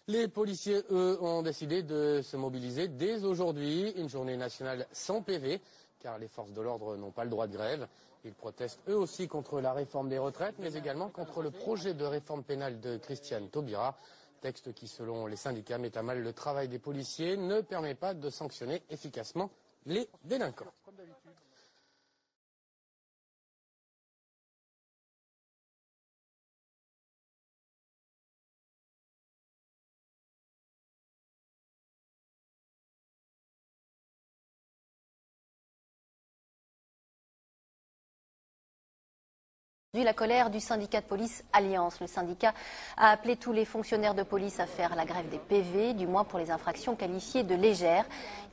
Les policiers, eux, ont décidé de se mobiliser dès aujourd'hui, une journée nationale sans PV, car les forces de l'ordre n'ont pas le droit de grève. Ils protestent eux aussi contre la réforme des retraites, mais également contre le projet de réforme pénale de Christiane Taubira, texte qui, selon les syndicats, met à mal le travail des policiers, ne permet pas de sanctionner efficacement les délinquants. La colère du syndicat de police Alliance. Le syndicat a appelé tous les fonctionnaires de police à faire la grève des PV, du moins pour les infractions qualifiées de légères.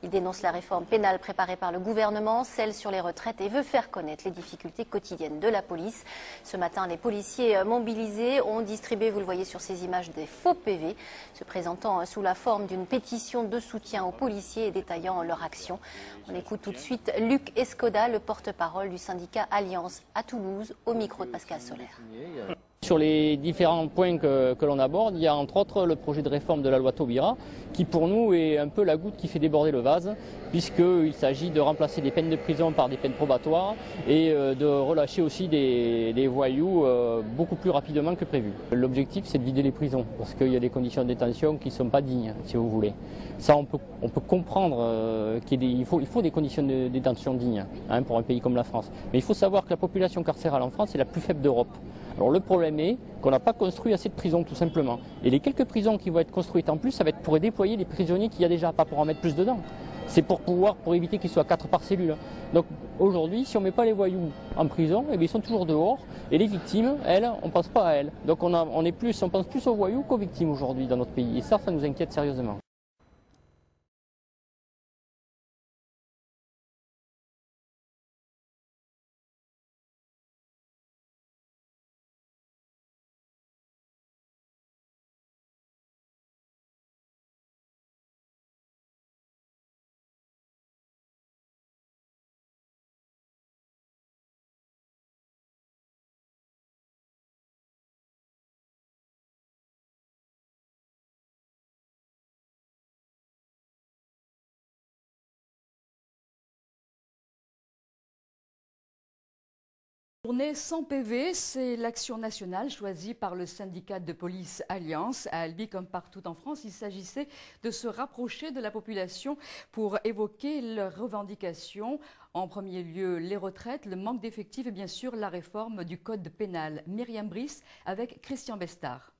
Il dénonce la réforme pénale préparée par le gouvernement, celle sur les retraites, et veut faire connaître les difficultés quotidiennes de la police. Ce matin, les policiers mobilisés ont distribué, vous le voyez sur ces images, des faux PV, se présentant sous la forme d'une pétition de soutien aux policiers et détaillant leur action. On écoute tout de suite Luc Escoda, le porte-parole du syndicat Alliance à Toulouse, au micro de Pascal Solaire. Sur les différents points que l'on aborde, il y a entre autres le projet de réforme de la loi Taubira, qui pour nous est un peu la goutte qui fait déborder le vase, puisqu'il s'agit de remplacer des peines de prison par des peines probatoires et de relâcher aussi des voyous beaucoup plus rapidement que prévu. L'objectif, c'est de vider les prisons, parce qu'il y a des conditions de détention qui ne sont pas dignes, si vous voulez. Ça, on peut comprendre qu'il faut des conditions de détention dignes pour un pays comme la France. Mais il faut savoir que la population carcérale en France est la plus faible d'Europe. Alors le problème est qu'on n'a pas construit assez de prisons tout simplement. Et les quelques prisons qui vont être construites en plus, ça va être pour déployer les prisonniers qu'il y a déjà, pas pour en mettre plus dedans. C'est pour éviter qu'ils soient 4 par cellule. Donc aujourd'hui, si on ne met pas les voyous en prison, eh bien, ils sont toujours dehors. Et les victimes, elles, on ne pense pas à elles. Donc on pense plus aux voyous qu'aux victimes aujourd'hui dans notre pays. Et ça nous inquiète sérieusement. Journée sans PV, c'est l'action nationale choisie par le syndicat de police Alliance. À Albi, comme partout en France, il s'agissait de se rapprocher de la population pour évoquer leurs revendications. En premier lieu, les retraites, le manque d'effectifs et bien sûr la réforme du code pénal. Myriam Brice avec Christian Bestard.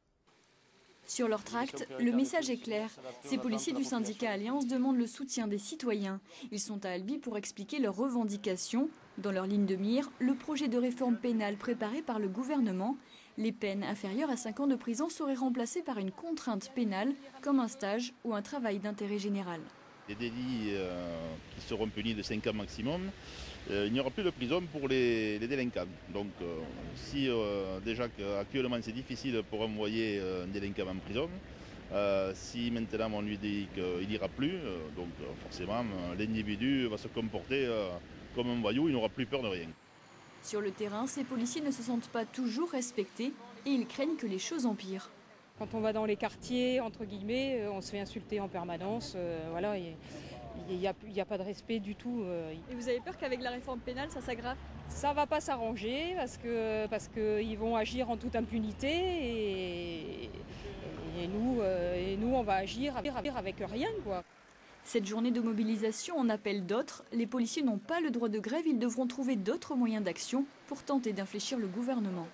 Sur leur tract, le message est clair. Ces policiers du syndicat Alliance demandent le soutien des citoyens. Ils sont à Albi pour expliquer leurs revendications. Dans leur ligne de mire, le projet de réforme pénale préparé par le gouvernement. Les peines inférieures à 5 ans de prison seraient remplacées par une contrainte pénale, comme un stage ou un travail d'intérêt général. Les délits qui seront punis de 5 ans maximum, il n'y aura plus de prison pour les délinquants. Donc si déjà qu'actuellement c'est difficile pour envoyer un délinquant en prison, si maintenant on lui dit qu'il n'ira plus, donc forcément l'individu va se comporter comme un voyou, il n'aura plus peur de rien. Sur le terrain, ces policiers ne se sentent pas toujours respectés et ils craignent que les choses empirent. Quand on va dans les quartiers, entre guillemets, on se fait insulter en permanence. Voilà, il n'y a pas de respect du tout. Et vous avez peur qu'avec la réforme pénale, ça s'aggrave? Ça ne va pas s'arranger parce qu'ils vont agir en toute impunité et nous, on va agir avec rien, quoi. Cette journée de mobilisation en appelle d'autres. Les policiers n'ont pas le droit de grève, ils devront trouver d'autres moyens d'action pour tenter d'infléchir le gouvernement.